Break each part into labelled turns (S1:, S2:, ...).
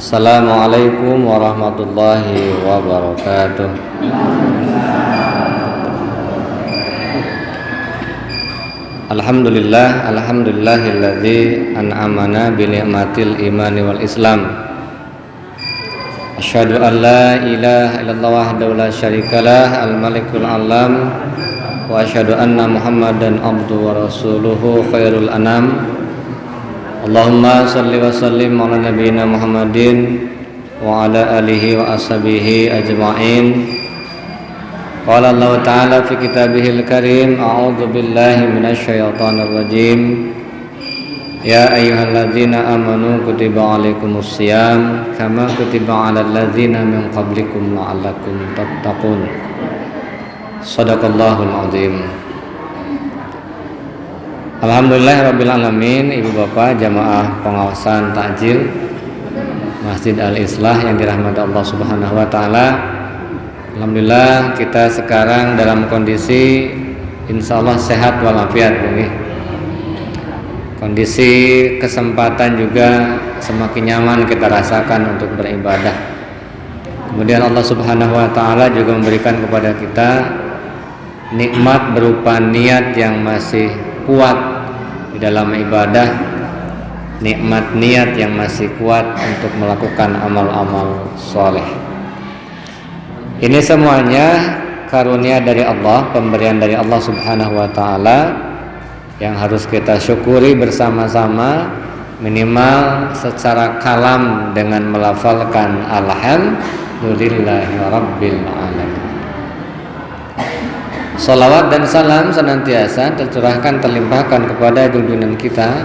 S1: Assalamualaikum warahmatullahi wabarakatuh. Alhamdulillahilladzi an'amana bi ni'matil imani wal islam. Asyhadu an la ilaha illallah wahdahu la syarikalah al-malikul alam wa asyhadu anna Muhammadan abduhu wa rasuluhu khairul anam. Allahumma salli wa sallim ala nabiyyina Muhammadin wa ala alihi wa ashabihi ajma'in. Qala Allah ta'ala fi kitabihil karim, a'udzu billahi minasy syaithanir rajim. Ya ayyuhalladzina amanu kutiba alaikumus syiyam kama kutiba alal ladzina min qablikum la'allakum tattaqun. Shadaqallahul azim. Alhamdulillahirabbil alamin, ibu bapak jamaah pengawasan takjil Masjid Al-Islah yang dirahmati Allah Subhanahu wa taala. Alhamdulillah kita sekarang dalam kondisi insyaallah sehat walafiat, kondisi kesempatan juga semakin nyaman kita rasakan untuk beribadah. Kemudian Allah Subhanahu wa taala juga memberikan kepada kita nikmat berupa niat yang masih kuat di dalam ibadah, nikmat niat yang masih kuat untuk melakukan amal-amal soleh. Ini semuanya karunia dari Allah, pemberian dari Allah Subhanahu wa taala yang harus kita syukuri bersama-sama, minimal secara kalam dengan melafalkan alhamdulillahi rabbil alamin. Salawat dan salam senantiasa tercurahkan, terlimpahkan kepada junjungan kita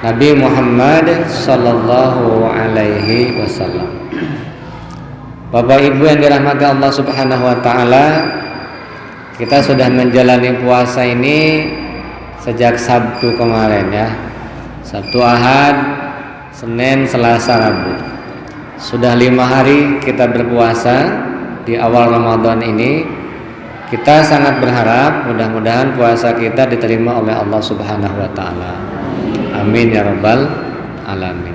S1: Nabi Muhammad sallallahu alaihi wasallam. Bapak Ibu yang dirahmati Allah Subhanahu wa taala, kita sudah menjalani puasa ini sejak Sabtu kemarin ya. Sabtu, Ahad, Senin, Selasa, Rabu. Sudah 5 hari kita berpuasa di awal Ramadan ini. Kita sangat berharap mudah-mudahan puasa kita diterima oleh Allah Subhanahu wa taala. Amin ya rabbal alamin.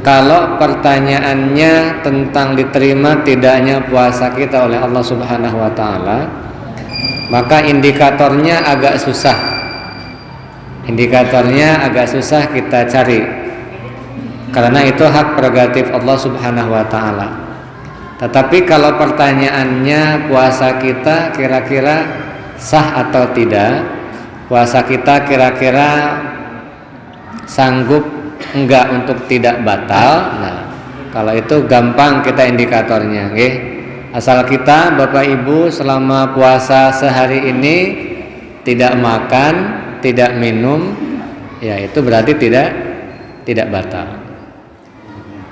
S1: Kalau pertanyaannya tentang diterima tidaknya puasa kita oleh Allah Subhanahu wa taala, maka indikatornya agak susah. Indikatornya agak susah kita cari. Karena itu hak prerogatif Allah Subhanahu wa taala. Tetapi kalau pertanyaannya puasa kita kira-kira sah atau tidak, puasa kita kira-kira sanggup enggak untuk tidak batal, nah kalau itu gampang kita indikatornya, nggih. Asal kita Bapak Ibu selama puasa sehari ini tidak makan, tidak minum, ya itu berarti tidak batal.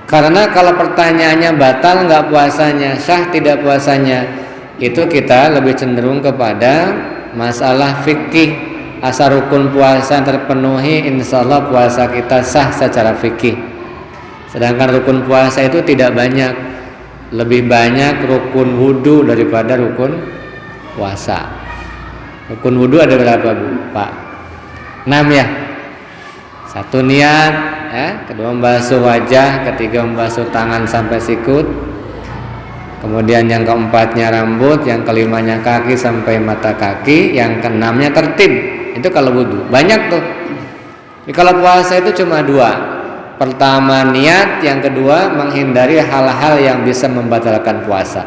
S1: Karena kalau pertanyaannya batal nggak puasanya, sah tidak puasanya, itu kita lebih cenderung kepada masalah fikih. Asal rukun puasa terpenuhi, insya Allah puasa kita sah secara fikih. Sedangkan rukun puasa itu tidak banyak, lebih banyak rukun wudu daripada rukun puasa. Rukun wudu ada berapa Bu? Pak? 6 ya. 1 niat, kedua membasuh wajah, ketiga membasuh tangan sampai sikut, kemudian yang keempatnya rambut, yang kelimanya kaki sampai mata kaki, yang keenamnya tertib. Itu kalau wudu banyak tuh. Jadi kalau puasa itu cuma 2. Pertama niat, yang kedua menghindari hal-hal yang bisa membatalkan puasa.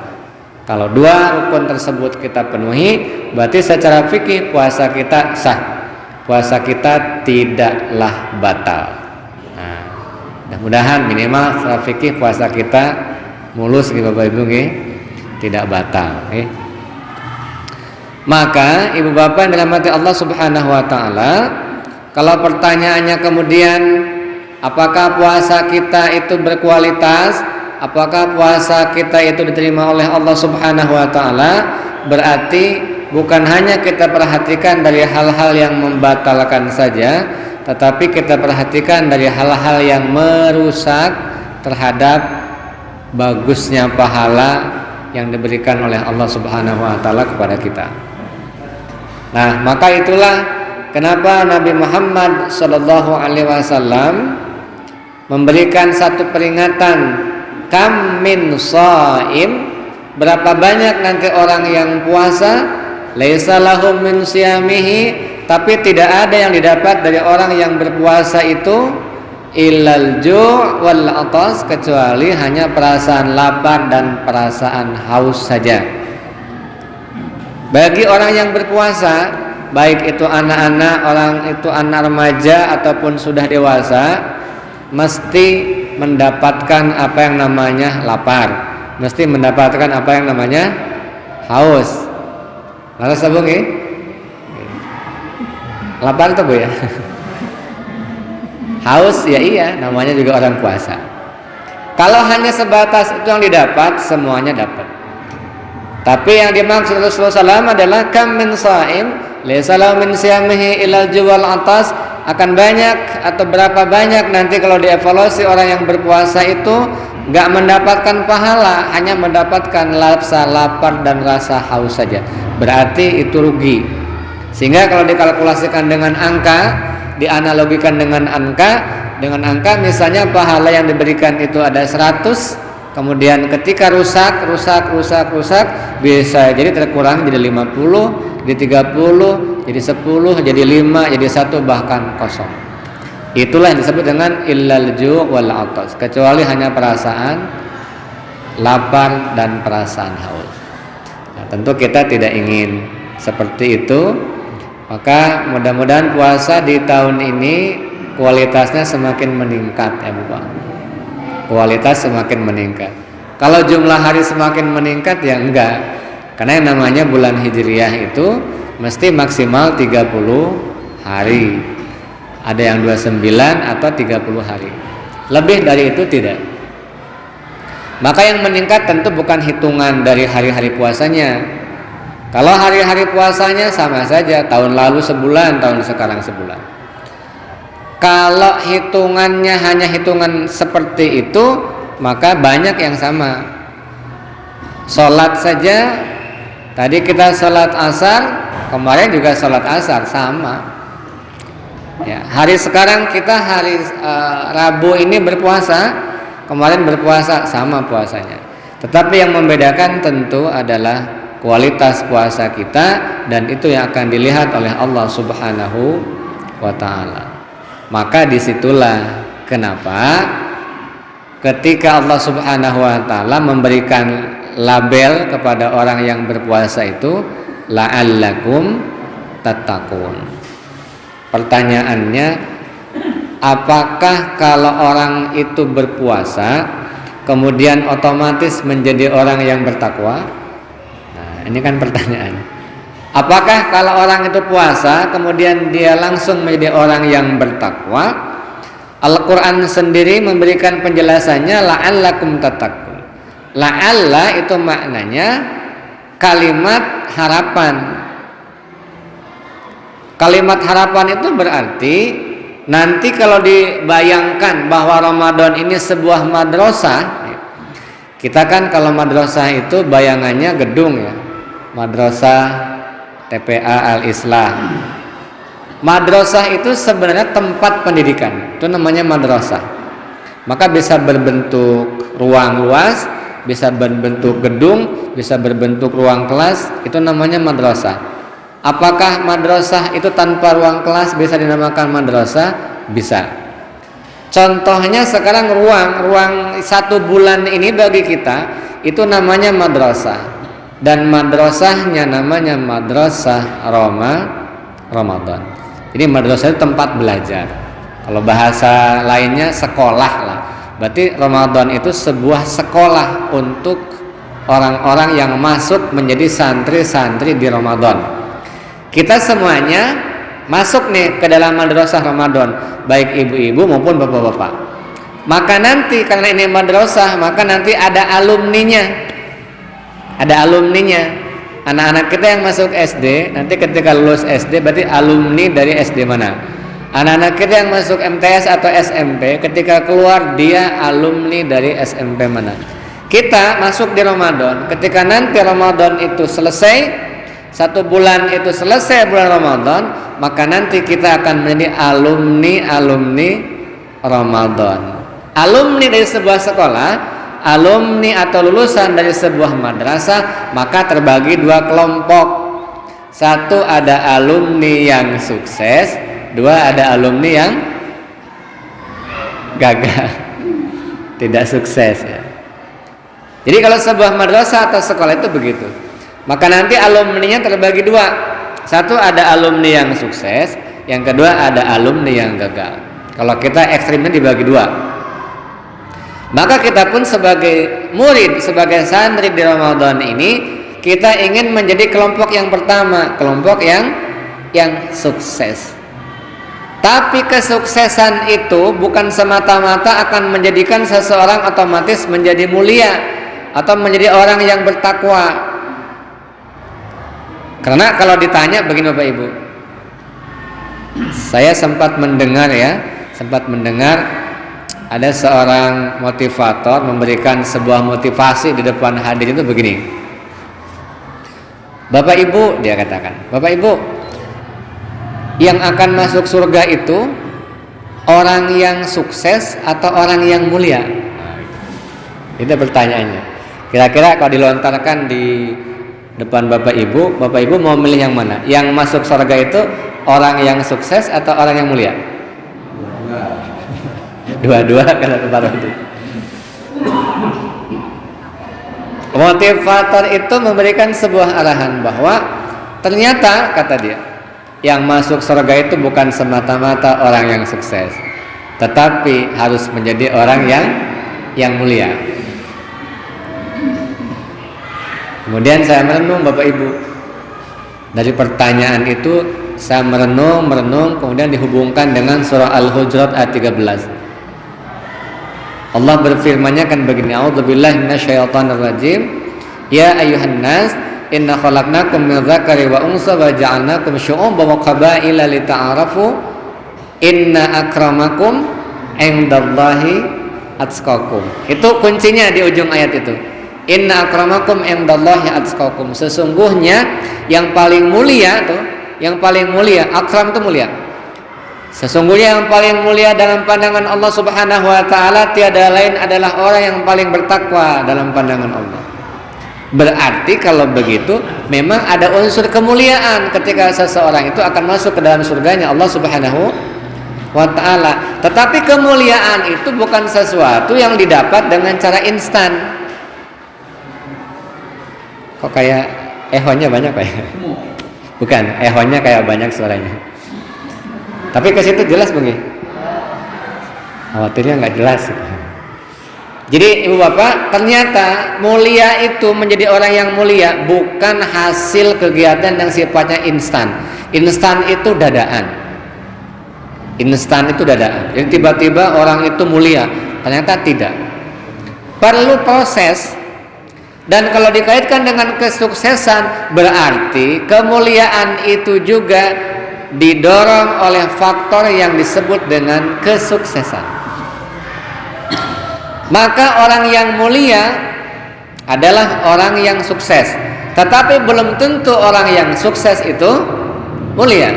S1: Kalau 2 rukun tersebut kita penuhi, berarti secara fikih puasa kita sah. Puasa kita tidaklah batal. Nah, mudah-mudahan minimal secara fikih puasa kita mulus gitu Bapak Ibu, tidak batal. Maka Ibu Bapak yang dirahmati Allah Subhanahu wa taala, kalau pertanyaannya kemudian apakah puasa kita itu berkualitas, apakah puasa kita itu diterima oleh Allah Subhanahu wa taala, berarti bukan hanya kita perhatikan dari hal-hal yang membatalkan saja, tetapi kita perhatikan dari hal-hal yang merusak terhadap bagusnya pahala yang diberikan oleh Allah Subhanahu wa taala kepada kita. Nah, maka itulah kenapa Nabi Muhammad sallallahu alaihi wasallam memberikan satu peringatan, kam min shaim, berapa banyak nanti orang yang puasa, laisa lahum min siyamihi, tapi tidak ada yang didapat dari orang yang berpuasa itu illal ju' wal atas, kecuali hanya perasaan lapar dan perasaan haus saja. Bagi orang yang berpuasa, baik itu anak-anak, orang itu anak remaja ataupun sudah dewasa, mesti mendapatkan apa yang namanya lapar, mesti mendapatkan apa yang namanya haus. Lalu sabung ya? Lapar tuh Bu ya? Haus ya iya, namanya juga orang puasa. Kalau hanya sebatas itu yang didapat, semuanya dapat. Tapi yang dimaksud Rasulullah SAW adalah kam min shaim laysa lahu min siyamihi ilal juwal atas, akan banyak atau berapa banyak nanti kalau dievaluasi orang yang berpuasa itu gak mendapatkan pahala, hanya mendapatkan rasa lapar dan rasa haus saja. Berarti itu rugi. Sehingga kalau dikalkulasikan dengan angka, dianalogikan dengan angka misalnya pahala yang diberikan itu ada 100, kemudian ketika rusak bisa jadi terkurang jadi 50, jadi 30, jadi 10, jadi 5, jadi 1, bahkan kosong. Itulah yang disebut dengan illal ju' wal atas, kecuali hanya perasaan lapar dan perasaan haus. Nah, tentu kita tidak ingin seperti itu. Maka mudah-mudahan puasa di tahun ini kualitasnya semakin meningkat ya Bapak. Kualitas semakin meningkat. Kalau jumlah hari semakin meningkat ya enggak. Karena yang namanya bulan Hijriah itu mesti maksimal 30 hari. Ada yang 29 atau 30 hari. Lebih dari itu tidak. Maka yang meningkat tentu bukan hitungan dari hari-hari puasanya. Kalau hari-hari puasanya sama saja, tahun lalu sebulan, tahun sekarang sebulan. Kalau hitungannya hanya hitungan seperti itu, maka banyak yang sama. Sholat saja, tadi kita sholat asar, kemarin juga sholat asar, sama. Ya, hari sekarang kita hari Rabu ini berpuasa, kemarin berpuasa, sama puasanya. Tetapi yang membedakan tentu adalah kualitas puasa kita, dan itu yang akan dilihat oleh Allah Subhanahu wa ta'ala. Maka disitulah kenapa ketika Allah Subhanahu wa ta'ala memberikan label kepada orang yang berpuasa itu la'allakum tattaqun. Pertanyaannya, apakah kalau orang itu berpuasa kemudian otomatis menjadi orang yang bertakwa? Ini kan pertanyaan. Apakah kalau orang itu puasa kemudian dia langsung menjadi orang yang bertakwa? Al-Quran sendiri memberikan penjelasannya la'allakum tattaqun. La'alla itu maknanya kalimat harapan. Kalimat harapan itu berarti nanti kalau dibayangkan bahwa Ramadan ini sebuah madrasah, kita kan kalau madrasah itu bayangannya gedung ya, madrasah TPA Al-Islah. Madrasah itu sebenarnya tempat pendidikan, itu namanya madrasah. Maka bisa berbentuk ruang luas, bisa berbentuk gedung, bisa berbentuk ruang kelas, itu namanya madrasah. Apakah madrasah itu tanpa ruang kelas bisa dinamakan madrasah? Bisa. Contohnya sekarang ruang 1 bulan ini bagi kita itu namanya madrasah. Dan madrasahnya namanya madrasah Ramadan. Jadi madrasah itu tempat belajar. Kalau bahasa lainnya sekolah lah. Berarti Ramadan itu sebuah sekolah untuk orang-orang yang masuk menjadi santri-santri di Ramadan. Kita semuanya masuk nih ke dalam madrasah Ramadan, baik ibu-ibu maupun bapak-bapak. Maka nanti karena ini madrasah, maka nanti ada alumninya. Ada alumninya. Anak-anak kita yang masuk SD, nanti ketika lulus SD berarti alumni dari SD mana? Anak-anak kita yang masuk MTS atau SMP, ketika keluar dia alumni dari SMP mana? Kita masuk di Ramadan, ketika nanti Ramadan itu selesai, 1 bulan itu selesai bulan Ramadan, maka nanti kita akan menjadi alumni Ramadan. alumni dari sebuah sekolah, alumni atau lulusan dari sebuah madrasah, maka terbagi dua kelompok. Satu ada alumni yang sukses, dua ada alumni yang gagal, tidak sukses ya. Jadi kalau sebuah madrasah atau sekolah itu begitu. Maka nanti alumninya terbagi dua. Satu ada alumni yang sukses, yang kedua ada alumni yang gagal. Kalau kita ekstrimnya dibagi dua. Maka kita pun sebagai murid, sebagai santri di Ramadan ini, kita ingin menjadi kelompok yang pertama, kelompok yang sukses. Tapi kesuksesan itu bukan semata-mata akan menjadikan seseorang otomatis menjadi mulia atau menjadi orang yang bertakwa. Karena kalau ditanya begini Bapak Ibu, saya sempat mendengar ada seorang motivator memberikan sebuah motivasi di depan hadir itu begini. Bapak Ibu, dia katakan, Bapak Ibu, yang akan masuk surga itu orang yang sukses atau orang yang mulia? Itu pertanyaannya. Kira-kira kalau dilontarkan di depan Bapak Ibu mau milih yang mana? Yang masuk surga itu orang yang sukses atau orang yang mulia? Dua-dua kata taruh itu. Motivator itu memberikan sebuah arahan bahwa ternyata kata dia, yang masuk surga itu bukan semata-mata orang yang sukses, tetapi harus menjadi orang yang mulia. Kemudian saya merenung Bapak Ibu. Dari pertanyaan itu saya merenung, kemudian dihubungkan dengan surah Al-Hujurat ayat 13. Allah berfirman-Nya kan begini, A'udzubillahi minasyaitonirrajim. Ya ayyuhan nas, inna khalaqnakum min dzakari wa unsa wa ja'alnakum syu'uban wa qabaila lita'arafu. Inna akramakum 'indallahi atqakum. Itu kuncinya di ujung ayat itu. Inna akramakum 'indallahi atqakum. Sesungguhnya yang paling mulia tuh, yang paling mulia, akram itu mulia. Sesungguhnya yang paling mulia dalam pandangan Allah Subhanahu wa taala tiada lain adalah orang yang paling bertakwa dalam pandangan Allah. Berarti kalau begitu memang ada unsur kemuliaan ketika seseorang itu akan masuk ke dalam surganya Allah Subhanahu wa taala. Tetapi kemuliaan itu bukan sesuatu yang didapat dengan cara instan. Kok kayak ehonya banyak Pak ya? Bukan, ehonya kayak banyak suaranya. Tapi ke situ jelas Bang ya? Khawatirnya nggak jelas. Jadi Ibu Bapak, ternyata mulia itu menjadi orang yang mulia bukan hasil kegiatan yang sifatnya instan. Instan itu dadaan. Jadi tiba-tiba orang itu mulia, ternyata tidak. Perlu proses. Dan kalau dikaitkan dengan kesuksesan, berarti kemuliaan itu juga didorong oleh faktor yang disebut dengan kesuksesan. Maka orang yang mulia adalah orang yang sukses, tetapi belum tentu orang yang sukses itu mulia.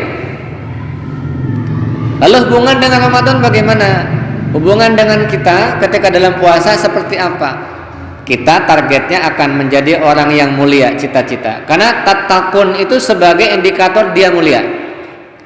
S1: Lalu hubungan dengan Ramadan bagaimana? Hubungan dengan kita ketika dalam puasa seperti apa? Kita targetnya akan menjadi orang yang mulia, cita-cita. Karena tatakun itu sebagai indikator dia mulia.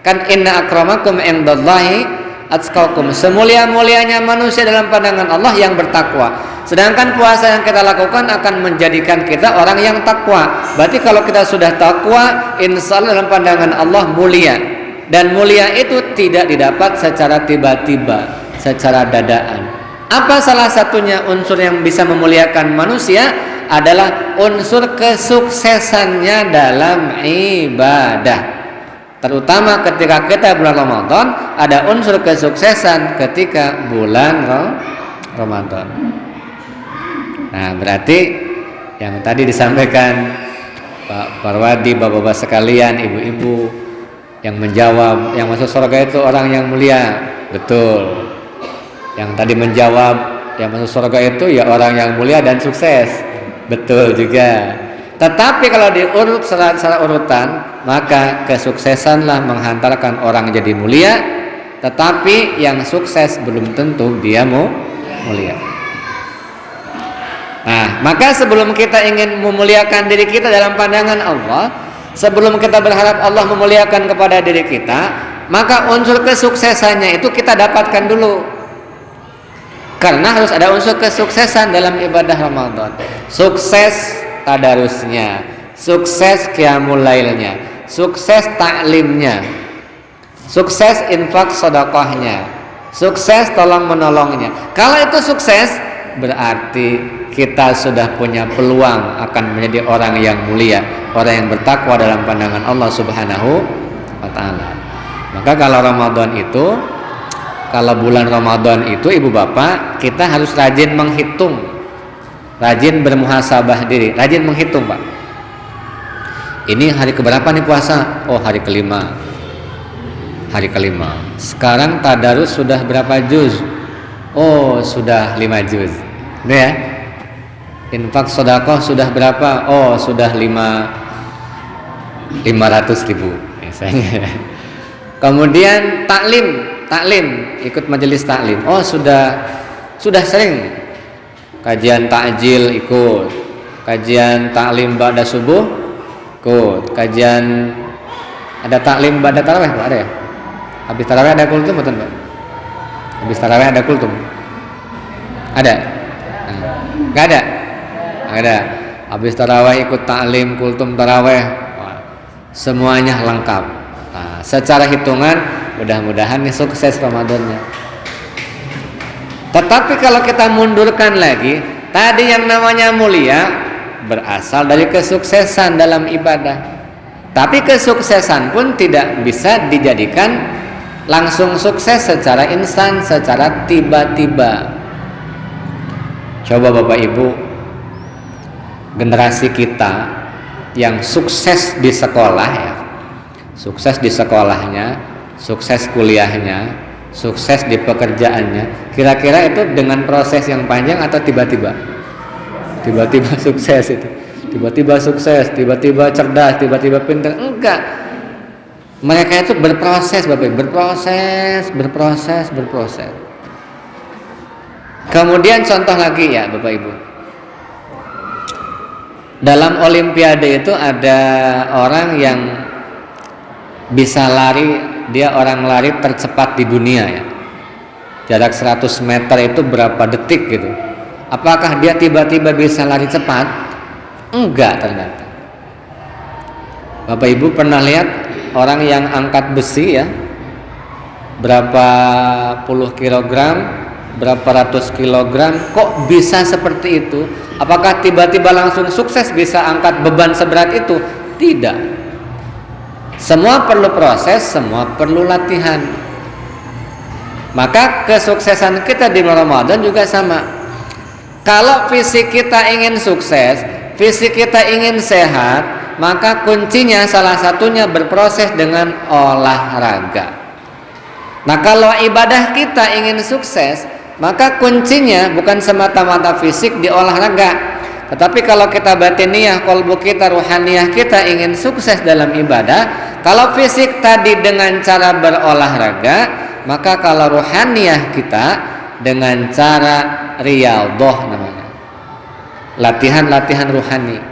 S1: Kan inna akramakum 'indallahi atqakum. Semulia-mulianya manusia dalam pandangan Allah yang bertakwa. Sedangkan puasa yang kita lakukan akan menjadikan kita orang yang takwa. Berarti kalau kita sudah takwa, insyaallah dalam pandangan Allah mulia. Dan mulia itu tidak didapat secara tiba-tiba, secara dadaan. Apa salah satunya unsur yang bisa memuliakan manusia adalah unsur kesuksesannya dalam ibadah. Terutama ketika kita bulan Ramadan, ada unsur kesuksesan ketika bulan Ramadan. Nah, berarti yang tadi disampaikan Pak Parwadi, Bapak-bapak sekalian, ibu-ibu yang menjawab yang masuk surga itu orang yang mulia, betul. Yang tadi menjawab yang masuk surga itu ya orang yang mulia dan sukses, betul juga. Tetapi kalau diurut secara urutan, maka kesuksesanlah menghantarkan orang jadi mulia. Tetapi yang sukses belum tentu dia mulia. Nah, maka sebelum kita ingin memuliakan diri kita dalam pandangan Allah, sebelum kita berharap Allah memuliakan kepada diri kita, maka unsur kesuksesannya itu kita dapatkan dulu. Karena harus ada unsur kesuksesan dalam ibadah Ramadan. Sukses tadarusnya, sukses qiyamul lailnya, sukses taklimnya, sukses infak sedekahnya, sukses tolong menolongnya. Kalau itu sukses, berarti kita sudah punya peluang akan menjadi orang yang mulia, orang yang bertakwa dalam pandangan Allah Subhanahu wa taala. Maka kalau bulan Ramadan itu ibu bapak, kita harus rajin menghitung, rajin bermuhasabah diri, rajin menghitung pak. Ini hari keberapa nih puasa? Oh, hari kelima. Hari kelima. Sekarang tadarus sudah berapa juz? Oh, sudah 5 juz. Ini ya. Infak sedekah sudah berapa? Oh, sudah 500.000 misalnya. Kemudian taklim ikut majelis taklim. Oh, sudah sering. Kajian takjil ikut. Kajian taklim ba'da subuh ikut. Kajian ada taklim ba'da tarawih, Pak, ada ya? Habis tarawih ada kultum betul, Pak? Habis tarawih ada kultum. Ada? Enggak ada. Ada. Habis tarawih ikut taklim, kultum tarawih, semuanya lengkap. Nah, secara hitungan mudah-mudahan nih sukses Ramadannya. Tetapi kalau kita mundurkan lagi, tadi yang namanya mulia berasal dari kesuksesan dalam ibadah. Tapi kesuksesan pun tidak bisa dijadikan langsung sukses secara instan, secara tiba-tiba. Coba Bapak Ibu, generasi kita yang sukses di sekolah ya, sukses di sekolahnya, sukses kuliahnya, sukses di pekerjaannya, kira-kira itu dengan proses yang panjang atau tiba-tiba sukses itu, tiba-tiba sukses, tiba-tiba cerdas, tiba-tiba pintar? Enggak, mereka itu berproses Bapak Ibu, berproses. Kemudian contoh lagi ya Bapak Ibu, dalam olimpiade itu ada orang yang bisa lari, dia orang lari tercepat di dunia ya. Jarak 100 meter itu berapa detik gitu. Apakah dia tiba-tiba bisa lari cepat? Enggak ternyata. Bapak Ibu pernah lihat orang yang angkat besi ya, berapa puluh kilogram, berapa ratus kilogram, kok bisa seperti itu? Apakah tiba-tiba langsung sukses bisa angkat beban seberat itu? Tidak. Semua perlu proses, semua perlu latihan. Maka kesuksesan kita di Ramadan juga sama. Kalau fisik kita ingin sukses, fisik kita ingin sehat, maka kuncinya salah satunya berproses dengan olahraga. Nah, kalau ibadah kita ingin sukses, maka kuncinya bukan semata-mata fisik di olahraga, tetapi kalau kita batiniyah, qalbu kita, ruhaniyah kita ingin sukses dalam ibadah, kalau fisik tadi dengan cara berolahraga, maka kalau ruhaniyah kita dengan cara riyadhah namanya, latihan-latihan ruhani.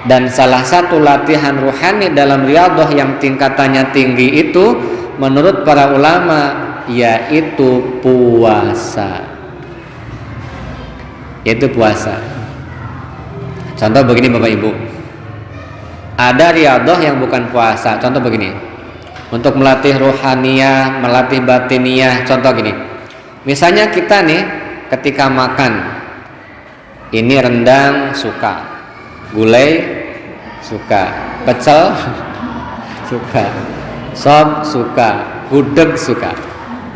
S1: Dan salah satu latihan ruhani dalam riyadhah yang tingkatannya tinggi itu menurut para ulama yaitu puasa. Contoh begini Bapak Ibu, ada riyadhah yang bukan puasa. Contoh begini, untuk melatih ruhaniyah, melatih batiniyah. Contoh gini, misalnya kita nih ketika makan, ini rendang suka, gulai suka, pecel suka, sop suka, gudeg suka,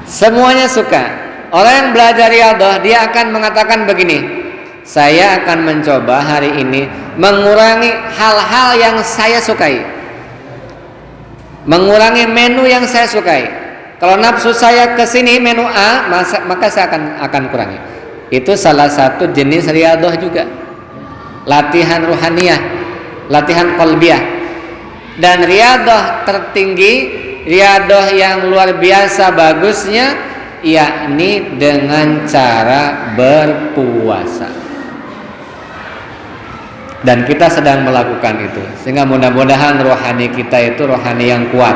S1: semuanya suka. Orang yang belajar riyadhah, dia akan mengatakan begini, saya akan mencoba hari ini mengurangi hal-hal yang saya sukai, mengurangi menu yang saya sukai. Kalau nafsu saya ke sini menu A, maka saya akan kurangi. Itu salah satu jenis riyadhah juga, latihan ruhaniyah, latihan qalbiyah. Dan riyadhah tertinggi, riyadhah yang luar biasa bagusnya yakni dengan cara berpuasa. Dan kita sedang melakukan itu, sehingga mudah-mudahan rohani kita itu rohani yang kuat.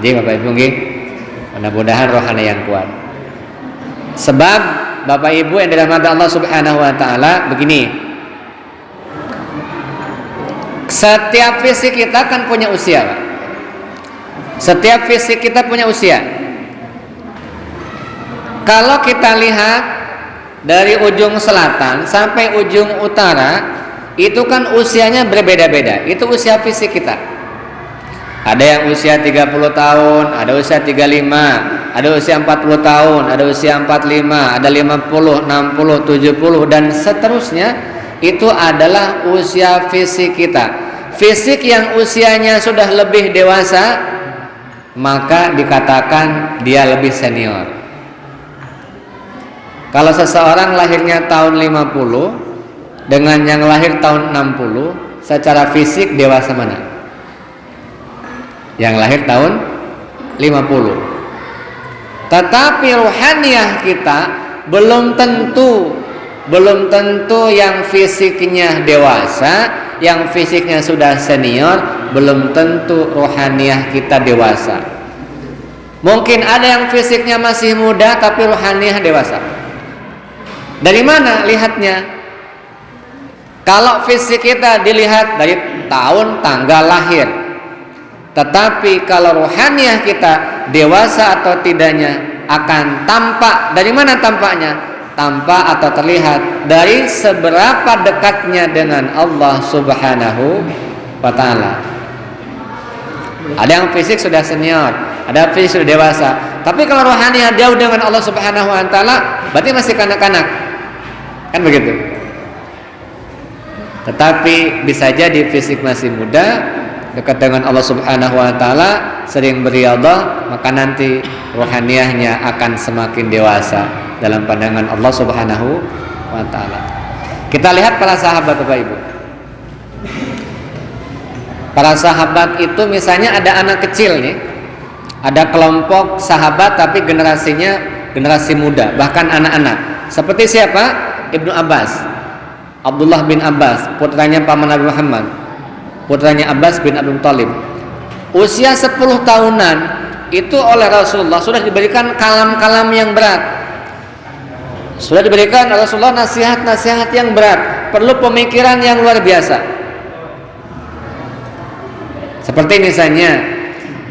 S1: Jadi Bapak Ibu nggih, mudah-mudahan rohani yang kuat. Sebab Bapak Ibu yang dirahmati Allah Subhanahu wa taala, begini. Setiap fisik kita kan punya usia, Pak. Setiap fisik kita punya usia. Kalau kita lihat dari ujung selatan sampai ujung utara, itu kan usianya berbeda-beda. Itu usia fisik kita. Ada yang usia 30 tahun, ada usia 35, ada usia 40 tahun, ada usia 45, ada 50, 60, 70 dan seterusnya. Itu adalah usia fisik kita. Fisik yang usianya sudah lebih dewasa, maka dikatakan dia lebih senior. Kalau seseorang lahirnya tahun 50 dengan yang lahir tahun 60, secara fisik dewasa mana? Yang lahir tahun 50. Tetapi ruhaniyah kita belum tentu yang fisiknya dewasa, yang fisiknya sudah senior, belum tentu ruhaniyah kita dewasa. Mungkin ada yang fisiknya masih muda tapi ruhaniyah dewasa. Dari mana lihatnya? Kalau fisik kita dilihat dari tahun tanggal lahir, tetapi kalau rohaniyah kita dewasa atau tidaknya akan tampak. Dari mana tampaknya? Tampak atau terlihat dari seberapa dekatnya dengan Allah Subhanahu wa ta'ala. Ada yang fisik sudah senior, ada fisik sudah dewasa. Tapi kalau rohaniyah jauh dengan Allah Subhanahu wa ta'ala, berarti masih kanak-kanak. Kan begitu. Tetapi bisa jadi fisik masih muda, dekat dengan Allah Subhanahu wa taala, sering beribadah, maka nanti rohaniyahnya akan semakin dewasa dalam pandangan Allah Subhanahu wa taala. Kita lihat para sahabat Bapak Ibu. Para sahabat itu misalnya ada anak kecil nih. Ada kelompok sahabat tapi generasinya generasi muda, bahkan anak-anak. Seperti siapa? Ibnu Abbas. Abdullah bin Abbas, putranya paman Nabi Muhammad, putranya Abbas bin Abdul Thalib. Usia 10 tahunan itu oleh Rasulullah sudah diberikan kalam-kalam yang berat. Sudah diberikan oleh Rasulullah nasihat-nasihat yang berat, perlu pemikiran yang luar biasa. Seperti misalnya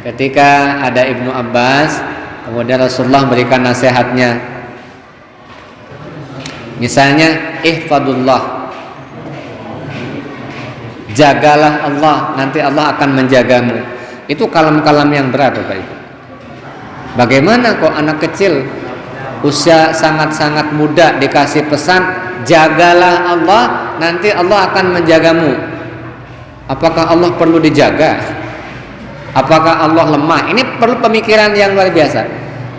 S1: ketika ada Ibnu Abbas, kemudian Rasulullah memberikan nasihatnya. Misalnya, ihfadullah, jagalah Allah, nanti Allah akan menjagamu. Itu kalam-kalam yang berat Bapak Ibu. Bagaimana kok anak kecil usia sangat-sangat muda dikasih pesan, jagalah Allah, nanti Allah akan menjagamu. Apakah Allah perlu dijaga? Apakah Allah lemah? Ini perlu pemikiran yang luar biasa.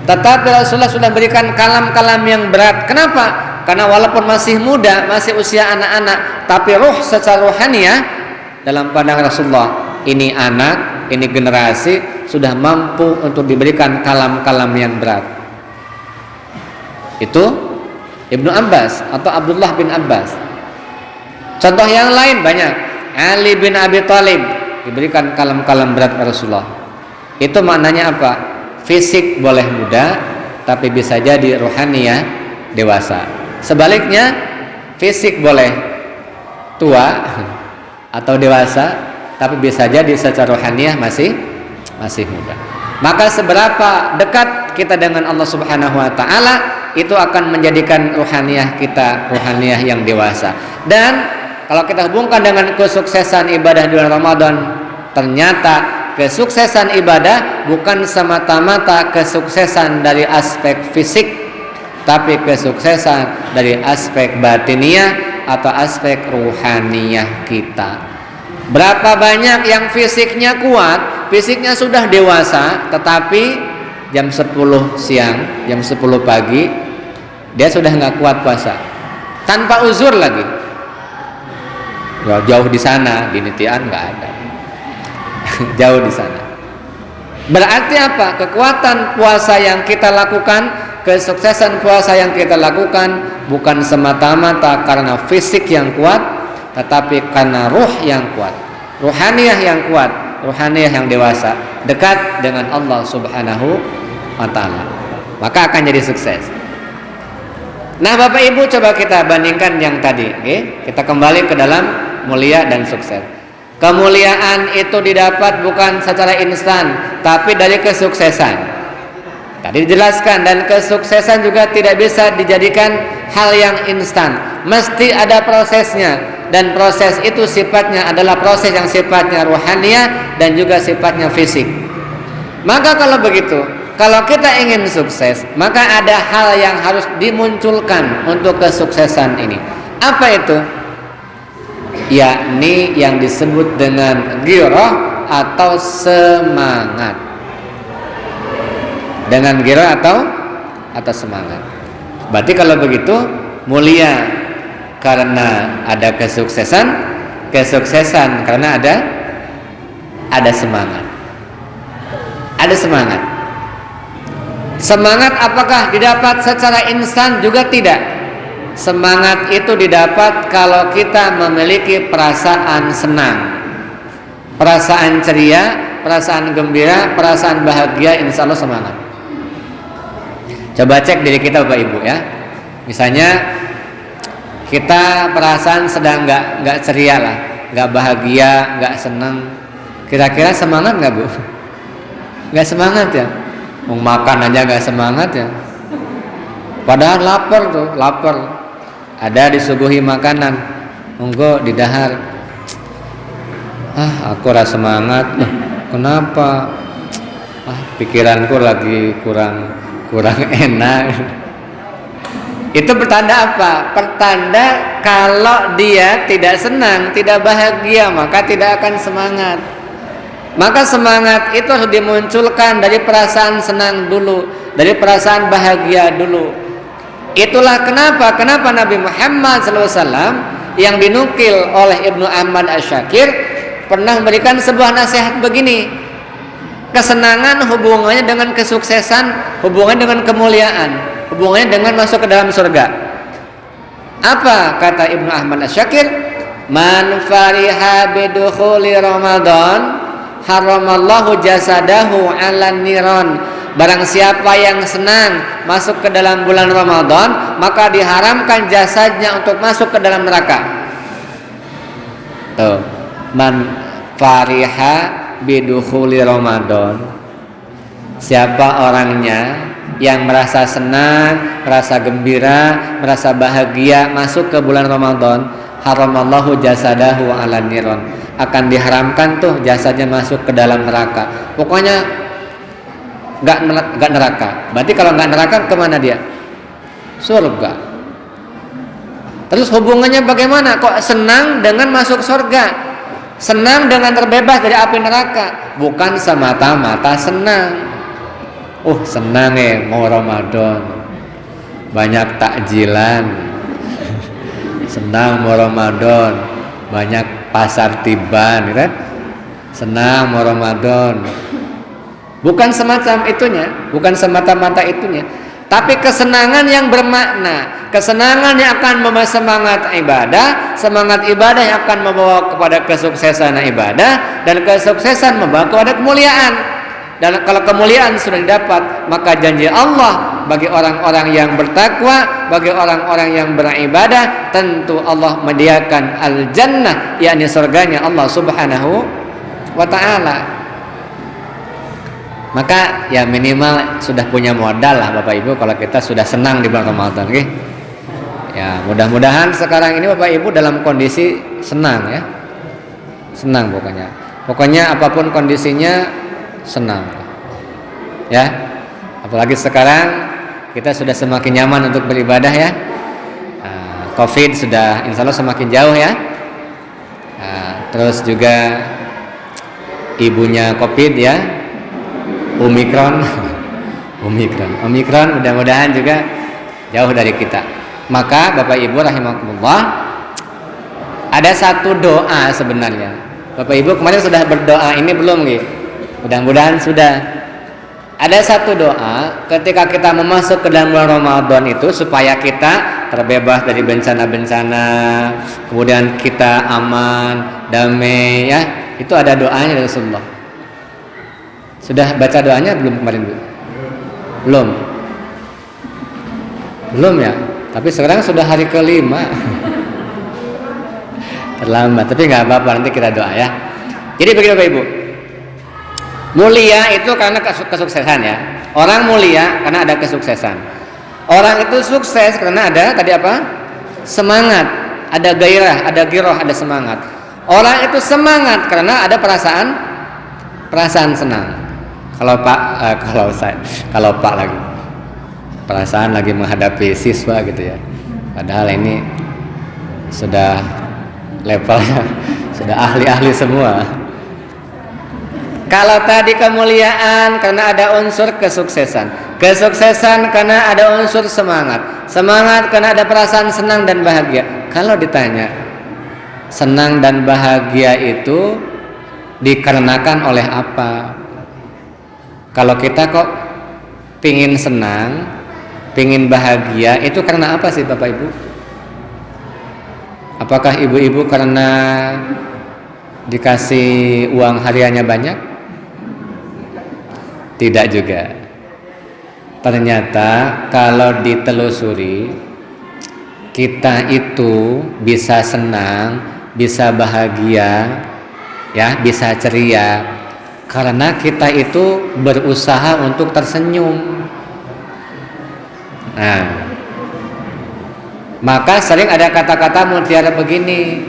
S1: Tetapi Rasulullah sudah berikan kalam-kalam yang berat. Kenapa? Karena walaupun masih muda, masih usia anak-anak, tapi ruh secara rohaniyah dalam pandangan Rasulullah, ini anak, ini generasi sudah mampu untuk diberikan kalam-kalam yang berat. Itu Ibnu Abbas atau Abdullah bin Abbas. Contoh yang lain banyak. Ali bin Abi Thalib diberikan kalam-kalam berat Rasulullah. Itu maknanya apa? Fisik boleh muda, tapi bisa jadi rohaniyah dewasa. Sebaliknya, fisik boleh tua atau dewasa, tapi bisa jadi secara rohaniyah masih muda. Maka seberapa dekat kita dengan Allah Subhanahu wa taala, itu akan menjadikan rohaniyah kita rohaniyah yang dewasa. Dan kalau kita hubungkan dengan kesuksesan ibadah di bulan Ramadan, ternyata kesuksesan ibadah bukan semata-mata kesuksesan dari aspek fisik, tapi kesuksesan dari aspek batiniah atau aspek ruhaniyah kita. Berapa banyak yang fisiknya kuat, fisiknya sudah dewasa, tetapi jam 10 siang, jam 10 pagi dia sudah nggak kuat puasa, tanpa uzur lagi. Jauh di sana, di Nitian nggak ada. Jauh di sana. Berarti apa? Kekuatan puasa yang kita lakukan kesuksesan puasa yang kita lakukan bukan semata-mata karena fisik yang kuat, tetapi karena ruh yang kuat, ruhaniyah yang kuat, ruhaniyah yang dewasa, dekat dengan Allah Subhanahu wa ta'ala, maka akan jadi sukses. Nah Bapak Ibu, coba kita bandingkan yang tadi, okay? Kita kembali ke dalam mulia dan sukses. Kemuliaan itu didapat bukan secara instan, tapi dari kesuksesan. Tadi dijelaskan, dan kesuksesan juga tidak bisa dijadikan hal yang instan, mesti ada prosesnya, dan proses itu sifatnya adalah proses yang sifatnya ruhaniyah dan juga sifatnya fisik. Maka kalau begitu, kalau kita ingin sukses, maka ada hal yang harus dimunculkan untuk kesuksesan ini. Apa itu? Yakni yang disebut dengan ghirah atau semangat. Dengan ghirah atau semangat. Berarti kalau begitu mulia karena ada kesuksesan, kesuksesan karena ada semangat. Ada semangat. Semangat apakah didapat secara instan? Juga tidak. Semangat itu didapat kalau kita memiliki perasaan senang, perasaan ceria, perasaan gembira, perasaan bahagia, insya Allah semangat. Coba cek diri kita Bapak Ibu ya. Misalnya kita perasaan sedang nggak ceria lah, nggak bahagia, nggak senang. Kira-kira semangat nggak Bu? Nggak semangat ya. Mau makan aja nggak semangat ya. Padahal lapar tuh, lapar. Ada disuguhi makanan, monggo didahar. Aku rasa semangat. Kenapa? Pikiranku lagi kurang enak. Itu pertanda apa? Pertanda kalau dia tidak senang, tidak bahagia, maka tidak akan semangat. Maka semangat itu harus dimunculkan dari perasaan senang dulu, dari perasaan bahagia dulu. Itulah kenapa Nabi Muhammad SAW yang dinukil oleh Ibnu Ahmad Asy-Syakir pernah memberikan sebuah nasihat begini. Kesenangan hubungannya dengan kesuksesan, hubungannya dengan kemuliaan, hubungannya dengan masuk ke dalam surga. Apa kata Ibnu Ahmad Asy-Syakir? Man fariha bidukhuli Ramadan haramallahu jasadahu 'alan niran. Barang siapa yang senang masuk ke dalam bulan Ramadan, maka diharamkan jasadnya untuk masuk ke dalam neraka. Tuh, man fariha bidukhuli Ramadan. Siapa orangnya yang merasa senang, merasa gembira, merasa bahagia masuk ke bulan Ramadan, haramallahu jasadahu 'alan niran. Akan diharamkan tuh jasadnya masuk ke dalam neraka. Pokoknya nggak neraka. Berarti kalau nggak neraka kemana dia? Surga. Terus hubungannya bagaimana? Kok senang dengan masuk surga? Senang dengan terbebas dari api neraka? Bukan semata-mata senang. Senang ya mau Ramadan, banyak takjilan. Senang mau Ramadan, banyak pasar tiban, kan? Senang mau Ramadan. Bukan semacam itunya, bukan semata-mata itunya, tapi kesenangan yang bermakna, kesenangan yang akan membawa semangat ibadah, semangat ibadah yang akan membawa kepada kesuksesan ibadah, dan kesuksesan membawa kepada kemuliaan. Dan kalau kemuliaan sudah didapat, maka janji Allah bagi orang-orang yang bertakwa, bagi orang-orang yang beribadah, tentu Allah menyediakan al-jannah, yakni surganya Allah Subhanahu wa ta'ala. Maka ya minimal sudah punya modal lah Bapak Ibu kalau kita sudah senang di bulan Ramadan, okay? Ya mudah-mudahan sekarang ini Bapak Ibu dalam kondisi senang ya. Senang pokoknya. Pokoknya apapun kondisinya senang. Ya. Apalagi sekarang kita sudah semakin nyaman untuk beribadah ya. Covid sudah insya Allah semakin jauh ya. Terus juga ibunya Covid ya. Omikron mudah-mudahan juga jauh dari kita. Maka Bapak Ibu rahimakumullah, ada satu doa sebenarnya. Bapak Ibu kemarin sudah berdoa ini belum nih? Mudah-mudahan sudah. Ada satu doa ketika kita memasuk ke dalam bulan Ramadan itu supaya kita terbebas dari bencana-bencana, kemudian kita aman, damai ya. Itu ada doanya dari Rasulullah. Sudah baca doanya belum kemarin, Bu? Belum. Belum ya? Tapi sekarang sudah hari kelima. Terlambat, tapi nggak apa-apa, nanti kita doa ya. Jadi begini Bapak Ibu, mulia itu karena kesuksesan ya. Orang mulia karena ada kesuksesan. Orang itu sukses karena ada tadi apa? Semangat, ada gairah, ada giroh, ada semangat. Orang itu semangat karena ada perasaan senang. Kalau Pak lagi perasaan lagi menghadapi siswa gitu ya. Padahal ini sudah levelnya sudah ahli-ahli semua. Kalau tadi kemuliaan karena ada unsur kesuksesan, kesuksesan karena ada unsur semangat, semangat karena ada perasaan senang dan bahagia. Kalau ditanya senang dan bahagia itu dikarenakan oleh apa? Kalau kita kok pingin senang, pingin bahagia, itu karena apa sih Bapak Ibu? Apakah ibu-ibu karena dikasih uang hariannya banyak? Tidak juga. Ternyata kalau ditelusuri, kita itu bisa senang, bisa bahagia, ya, bisa ceria karena kita itu berusaha untuk tersenyum. Nah, maka sering ada kata-kata mutiara begini,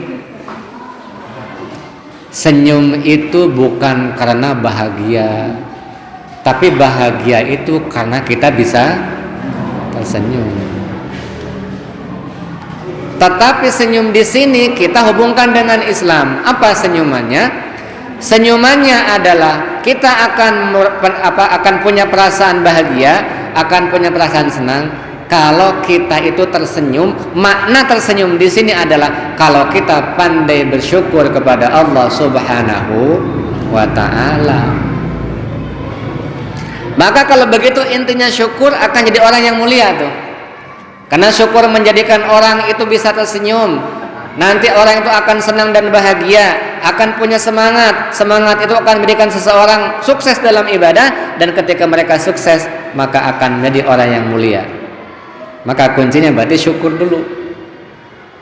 S1: senyum itu bukan karena bahagia, tapi bahagia itu karena kita bisa tersenyum. Tetapi senyum di sini kita hubungkan dengan Islam. Apa senyumannya? Senyumannya adalah kita akan punya perasaan bahagia, akan punya perasaan senang kalau kita itu tersenyum. Makna tersenyum di sini adalah kalau kita pandai bersyukur kepada Allah Subhanahu wa taala. Maka kalau begitu intinya syukur akan jadi orang yang mulia tuh. Karena syukur menjadikan orang itu bisa tersenyum. Nanti orang itu akan senang dan bahagia, akan punya semangat. Semangat itu akan menjadikan seseorang sukses dalam ibadah, dan ketika mereka sukses maka akan menjadi orang yang mulia. Maka kuncinya berarti syukur dulu.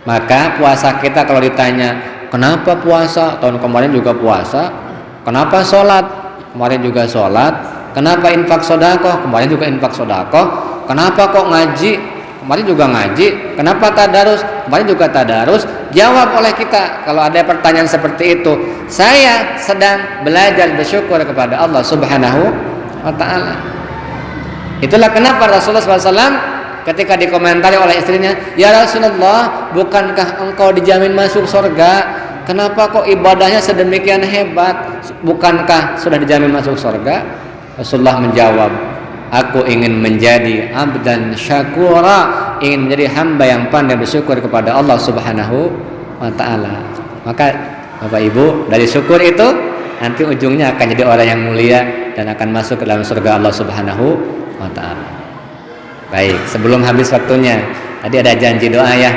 S1: Maka puasa kita kalau ditanya kenapa puasa, tahun kemarin juga puasa, kenapa sholat, kemarin juga sholat, kenapa infak sedekah, kemarin juga infak sedekah, kenapa kok ngaji, kemarin juga ngaji, kenapa tadarus, kemarin juga tadarus. Jawab oleh kita kalau ada pertanyaan seperti itu, saya sedang belajar bersyukur kepada Allah Subhanahu wa ta'ala. Itulah kenapa Rasulullah SAW ketika dikomentari oleh istrinya, ya Rasulullah, bukankah engkau dijamin masuk surga? Kenapa kok ibadahnya sedemikian hebat? Bukankah sudah dijamin masuk surga? Rasulullah menjawab, aku ingin menjadi abdan syakura, ingin menjadi hamba yang pandai bersyukur kepada Allah Subhanahu wa ta'ala. Maka Bapak Ibu, dari syukur itu nanti ujungnya akan jadi orang yang mulia dan akan masuk ke dalam surga Allah Subhanahu wa ta'ala. Baik, sebelum habis waktunya, tadi ada janji doa ya.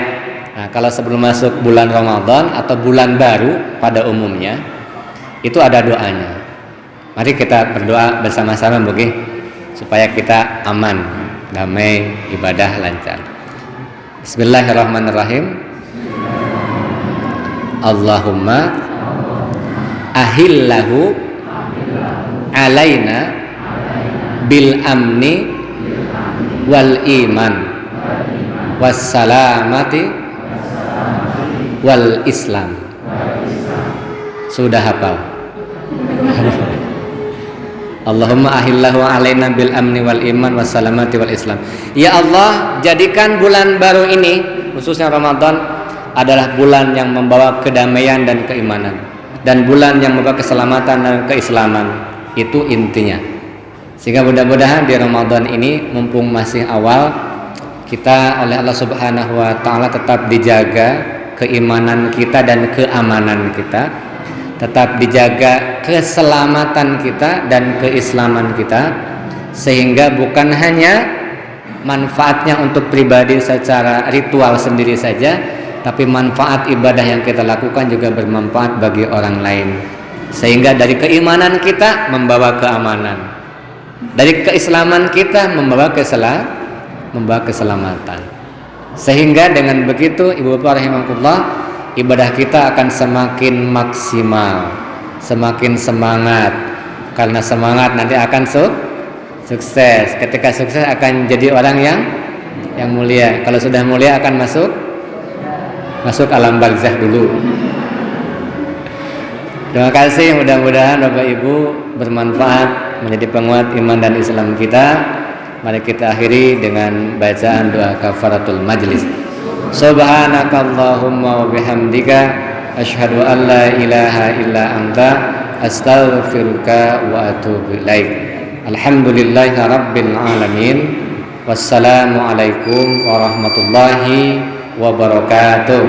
S1: Nah, kalau sebelum masuk bulan Ramadan atau bulan baru pada umumnya, itu ada doanya. Mari kita berdoa bersama-sama begini, supaya kita aman, damai, ibadah lancar. Bismillahirrahmanirrahim. Allahumma ahillahu alaina bil amni wal iman wassalamati wal islam. Sudah hafal? Allahumma ahillahu alaina bil amni wal iman wassalamati wal islam. Ya Allah, jadikan bulan baru ini, khususnya Ramadan, adalah bulan yang membawa kedamaian dan keimanan, dan bulan yang membawa keselamatan dan keislaman. Itu intinya. Sehingga mudah-mudahan di Ramadan ini, mumpung masih awal, kita oleh Allah Subhanahu wa ta'ala tetap dijaga keimanan kita dan keamanan kita, tetap dijaga keselamatan kita dan keislaman kita, sehingga bukan hanya manfaatnya untuk pribadi secara ritual sendiri saja, tapi manfaat ibadah yang kita lakukan juga bermanfaat bagi orang lain, sehingga dari keimanan kita membawa keamanan, dari keislaman kita membawa keselamatan. Sehingga dengan begitu Ibu Bapak rahimakumullah, ibadah kita akan semakin maksimal, semakin semangat, karena semangat nanti akan sukses. Ketika sukses akan jadi orang yang mulia. Kalau sudah mulia akan masuk alam barzakh dulu. Terima kasih, mudah-mudahan Bapak Ibu bermanfaat, menjadi penguat iman dan Islam kita. Mari kita akhiri dengan bacaan doa kafaratul majlis. Subhanakallahumma wa bihamdika asyhadu an la ilaha illa anta astaghfiruka wa atubu ilaik. Alhamdulillahi rabbil alamin. Wassalamualaikum warahmatullahi wabarakatuh.